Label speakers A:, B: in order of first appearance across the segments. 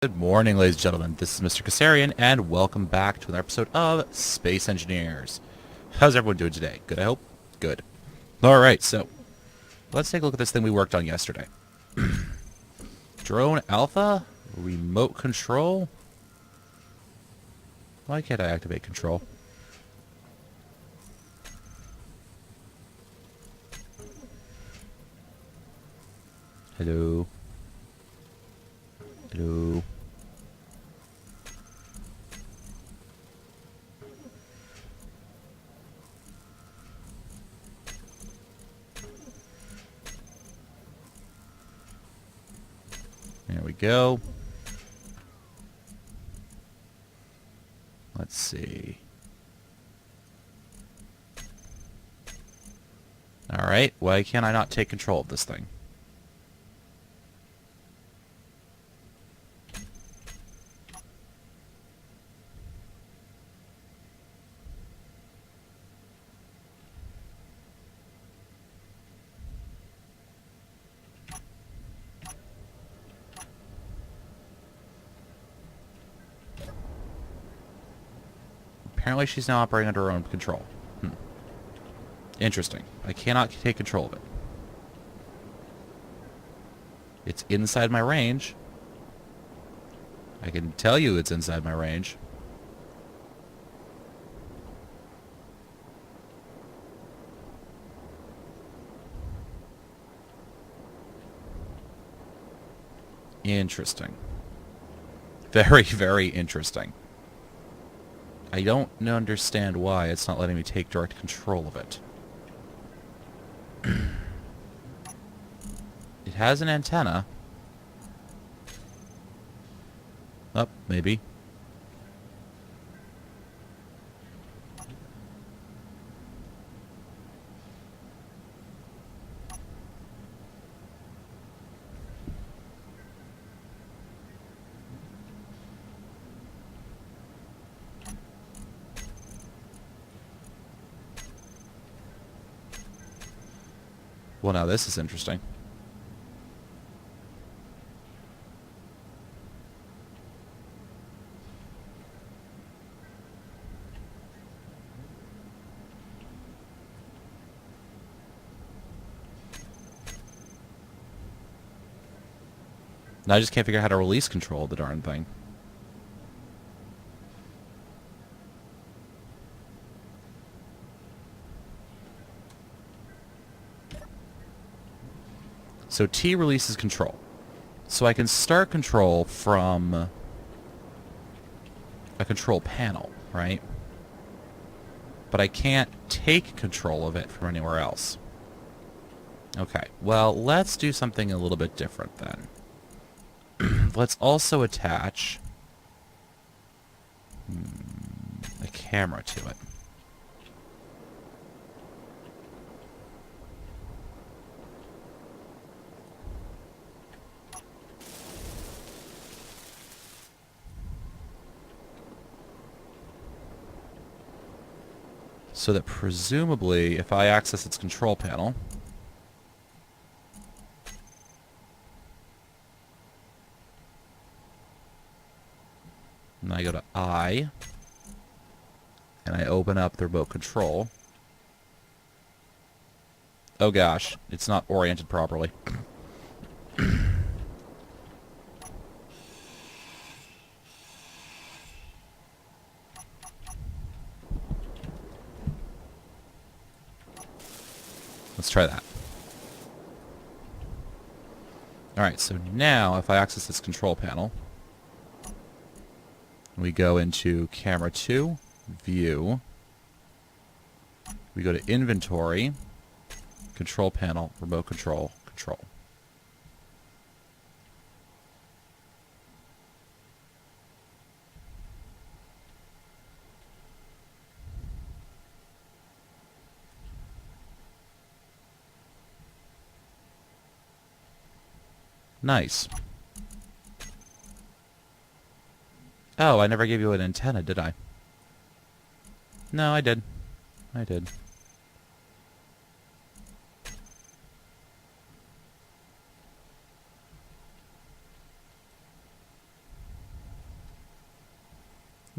A: Good morning, ladies and gentlemen. This is Mr. Kassarian, and welcome back to another episode of Space Engineers. How's everyone doing today? Good, I hope? Good. Alright, so let's take a look at this thing we worked on yesterday. Drone Alpha? Remote control? Why can't I activate control? Hello? Hello? There we go. Let's see. Alright, why can't I not take control of this thing? Apparently she's now operating under her own control. Interesting. I cannot take control of it. It's inside my range. I can tell you it's inside my range. Interesting. Very, very interesting. I don't understand why it's not letting me take direct control of it. It has an antenna. Oh, maybe. Well, now this is interesting. Now I just can't figure out how to release control of the darn thing. So T releases control. So I can start control from a control panel, right? But I can't take control of it from anywhere else. Okay, well, let's do something a little bit different then. Let's also attach a camera to it. So that presumably, if I access its control panel, and I go to I, and I open up the remote control. Oh gosh, it's not oriented properly. Let's try that. Alright, so now if I access this control panel, we go into Camera 2, View, we go to Inventory, Control Panel, Remote Control, Control. Nice. Oh, I never gave you an antenna, did I? No, I did. I did.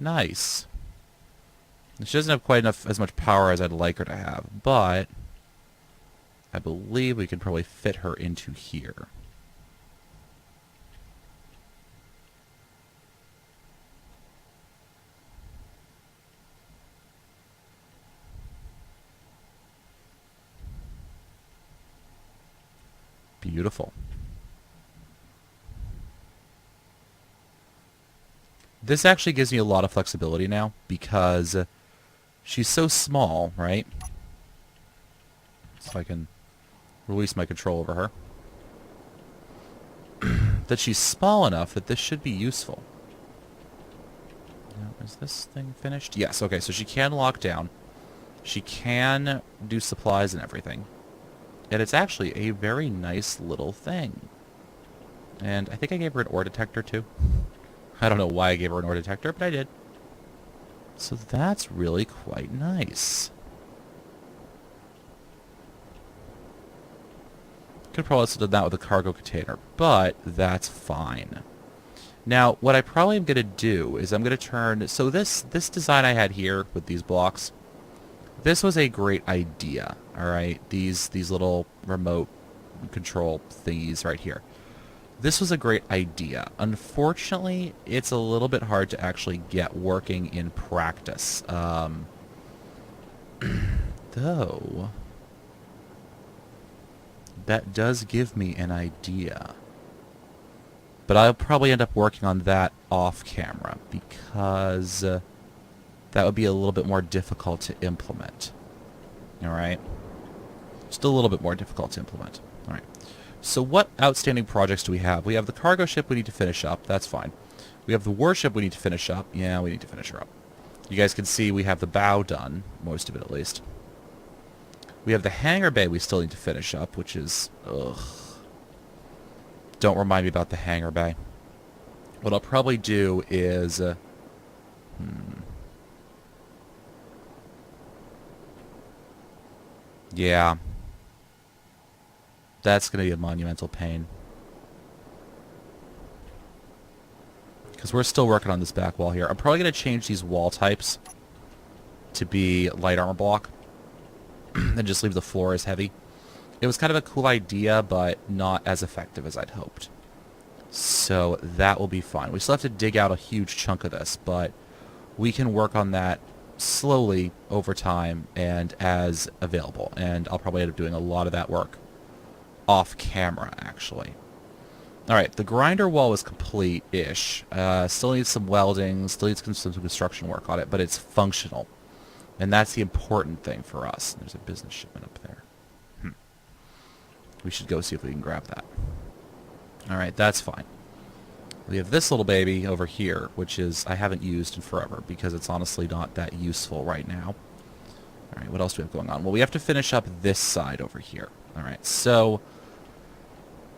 A: Nice. She doesn't have quite as much power as I'd like her to have, but I believe we can probably fit her into here. Beautiful. This actually gives me a lot of flexibility now because she's so small, right? So I can release my control over her. That she's small enough that this should be useful. Now, is this thing finished? Yes, okay, so she can lock down. She can do supplies and everything. And it's actually a very nice little thing. And I think I gave her an ore detector too. I don't know why I gave her an ore detector, but I did. So that's really quite nice. Could probably also done that with a cargo container, but that's fine. Now, what I probably am going to do is I'm going to turn... So this design I had here with these blocks, this was a great idea, all right? These little remote control thingies right here. This was a great idea. Unfortunately, it's a little bit hard to actually get working in practice. Though, that does give me an idea. But I'll probably end up working on that off camera because that would be a little bit more difficult to implement. All right? Just a little bit more difficult to implement. All right. So what outstanding projects do we have? We have the cargo ship we need to finish up. That's fine. We have the warship we need to finish up. Yeah, we need to finish her up. You guys can see we have the bow done. Most of it, at least. We have the hangar bay we still need to finish up, which is... Ugh. Don't remind me about the hangar bay. What I'll probably do is... Yeah. That's going to be a monumental pain. Because we're still working on this back wall here. I'm probably going to change these wall types to be light armor block. And just leave the floor as heavy. It was kind of a cool idea, but not as effective as I'd hoped. So that will be fine. We still have to dig out a huge chunk of this, but we can work on that slowly over time and as available. And I'll probably end up doing a lot of that work off camera, actually. Alright, the grinder wall is complete-ish. Still needs some welding, still needs some construction work on it, but it's functional. And that's the important thing for us. There's a business shipment up there. We should go see if we can grab that. Alright, that's fine. We have this little baby over here, which is I haven't used in forever because it's honestly not that useful right now. Alright, what else do we have going on? Well, we have to finish up this side over here. Alright, so...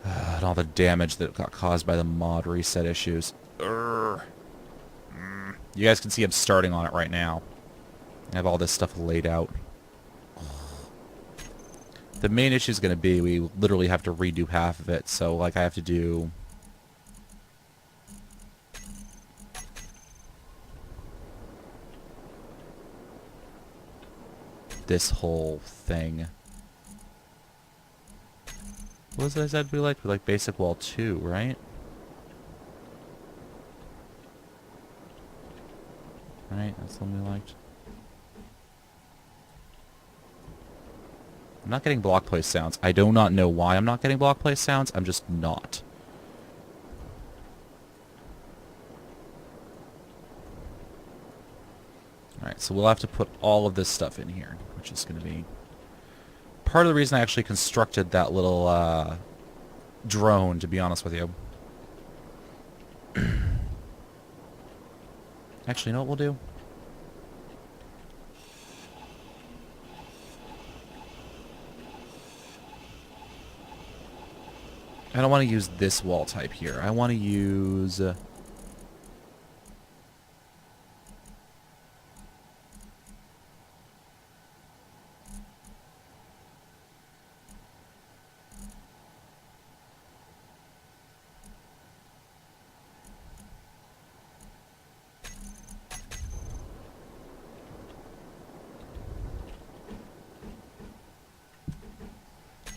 A: and all the damage that got caused by the mod reset issues. You guys can see I'm starting on it right now. I have all this stuff laid out. The main issue is going to be we literally have to redo half of it, so like I have to do... this whole thing. What was it I said we liked? We like basic wall 2, right? Right, that's the one we liked. I'm not getting block place sounds. I do not know why I'm not getting block place sounds. I'm just not. Alright, so we'll have to put all of this stuff in here, which is going to be part of the reason I actually constructed that little drone, to be honest with you. Actually, you know what we'll do? I don't want to use this wall type here. I want to use...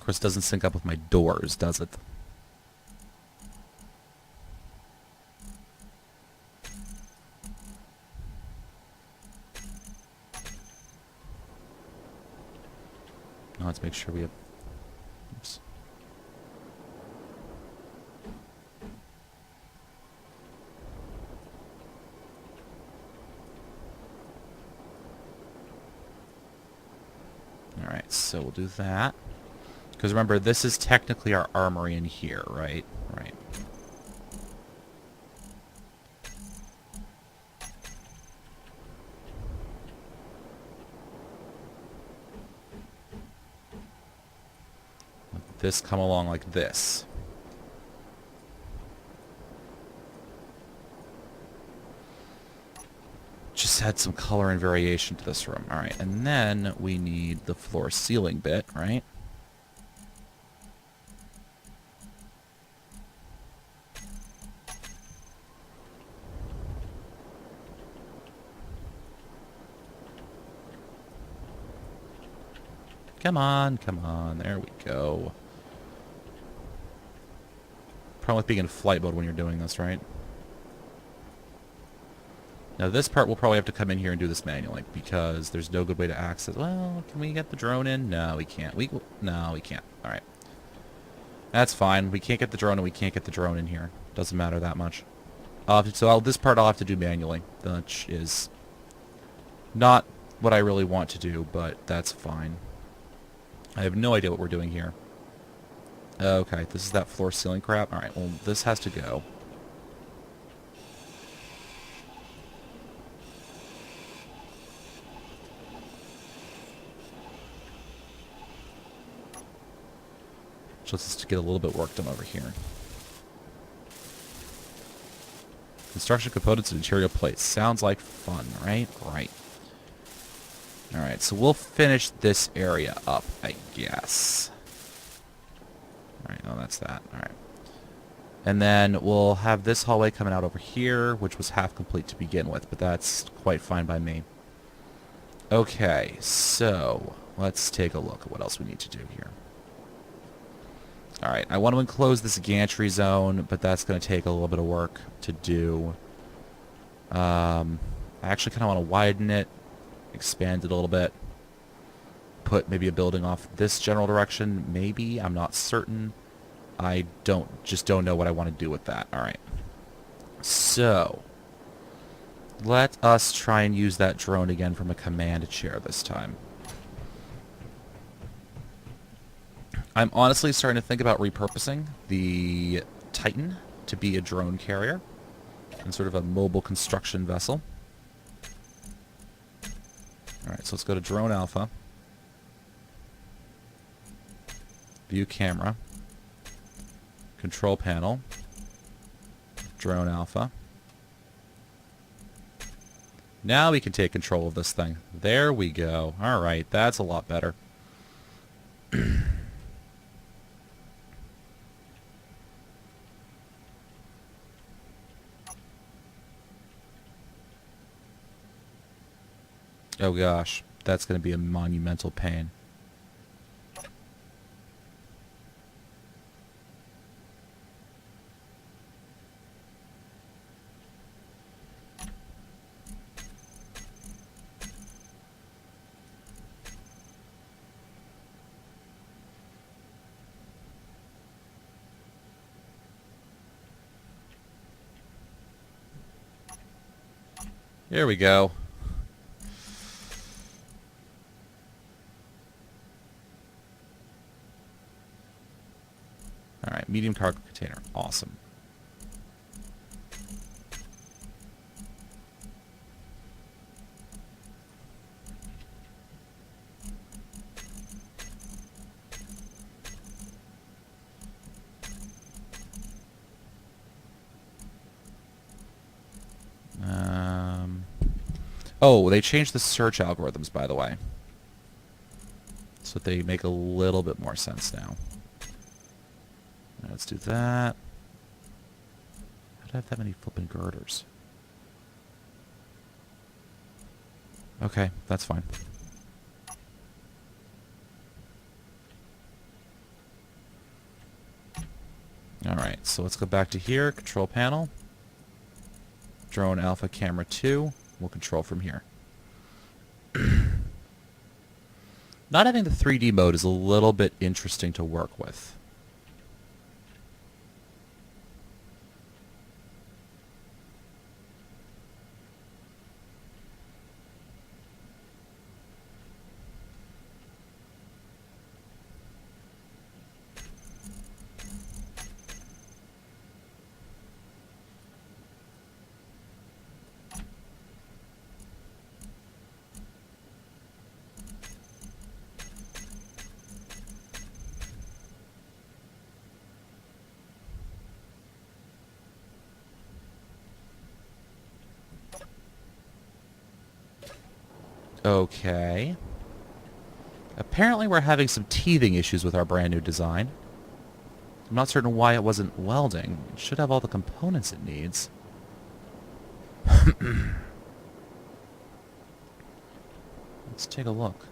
A: Of course, it doesn't sync up with my doors, does it? Now let's make sure we have... Oops. Alright, so we'll do that. Because remember, this is technically our armory in here, right? Right. Let this come along like this. Just add some color and variation to this room. Alright, and then we need the floor ceiling bit, right? Come on, come on. There we go. Problem with being in flight mode when you're doing this, right? Now this part we'll probably have to come in here and do this manually because there's no good way to access. Well, can we get the drone in? No, we can't. No, we can't. All right. That's fine. We can't get the drone and we can't get the drone in here. Doesn't matter that much. This part I'll have to do manually, which is not what I really want to do, but that's fine. I have no idea what we're doing here. Okay, this is that floor ceiling crap. All right, well, this has to go. Let's just get a little bit work done over here. Construction components and interior plates. Sounds like fun, right? Right. Alright, so we'll finish this area up, I guess. Alright, no, that's that. Alright. And then we'll have this hallway coming out over here, which was half complete to begin with, but that's quite fine by me. Okay, so let's take a look at what else we need to do here. Alright, I want to enclose this gantry zone, but that's going to take a little bit of work to do. I actually kind of want to widen it, expand it a little bit, put maybe a building off this general direction, maybe, I'm not certain. I just don't know what I want to do with that. Alright, so let us try and use that drone again from a command chair this time. I'm honestly starting to think about repurposing the Titan to be a drone carrier and sort of a mobile construction vessel. Alright, so let's go to Drone Alpha. View Camera. Control Panel. Drone Alpha. Now we can take control of this thing. There we go. Alright, that's a lot better. Oh gosh, that's going to be a monumental pain. Here we go. Alright, medium cargo container. Awesome. Oh, they changed the search algorithms, by the way. So they make a little bit more sense now. Let's do that. How do I have that many flipping girders? Okay, that's fine. so let's go back to here, control panel. Drone Alpha Camera 2. We'll control from here. Not having the 3D mode is a little bit interesting to work with. Okay. Apparently we're having some teething issues with our brand new design. I'm not certain why it wasn't welding. It should have all the components it needs. Let's take a look.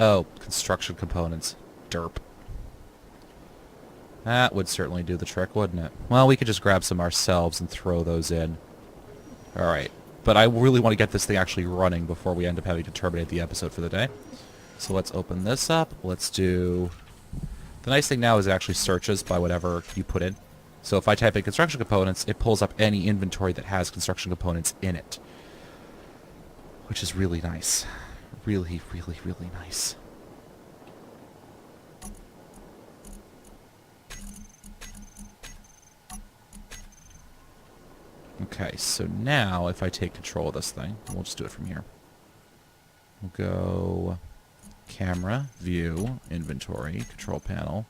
A: Oh, construction components. Derp. That would certainly do the trick, wouldn't it? Well, we could just grab some ourselves and throw those in. Alright. But I really want to get this thing actually running before we end up having to terminate the episode for the day. So let's open this up. Let's do... The nice thing now is it actually searches by whatever you put in. So if I type in construction components, it pulls up any inventory that has construction components in it. Which is really nice. Really, really, really nice. Okay, so now if I take control of this thing, we'll just do it from here. We'll go camera, view, inventory, control panel,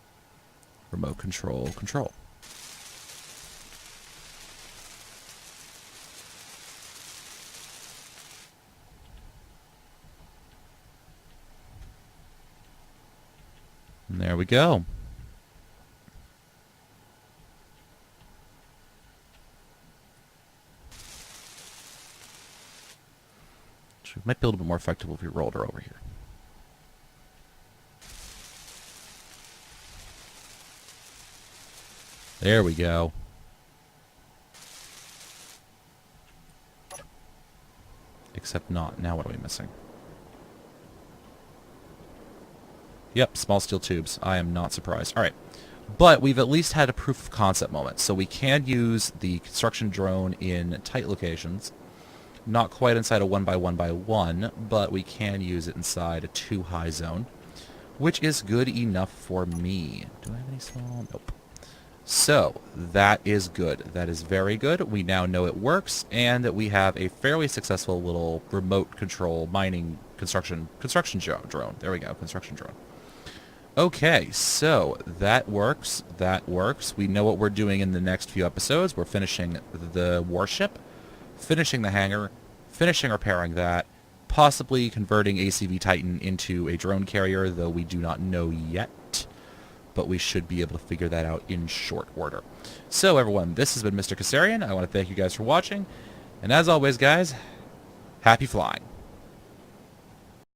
A: remote control, control. And there we go. Which might be a little bit more effective if we rolled her over here. There we go. Except not. Now what are we missing? Yep, small steel tubes. I am not surprised. Alright. But we've at least had a proof of concept moment. So we can use the construction drone in tight locations. Not quite inside a 1x1x1, but we can use it inside a 2-high zone. Which is good enough for me. Do I have any small? Nope. So, that is good. That is very good. We now know it works, and that we have a fairly successful little remote control mining construction drone. There we go, construction drone. Okay, so that works. That works. We know what we're doing in the next few episodes. We're finishing the warship, finishing the hangar, finishing repairing that, possibly converting ACV Titan into a drone carrier, though we do not know yet. But we should be able to figure that out in short order. So everyone, this has been Mr. Kassarian. I want to thank you guys for watching. And as always, guys, happy flying.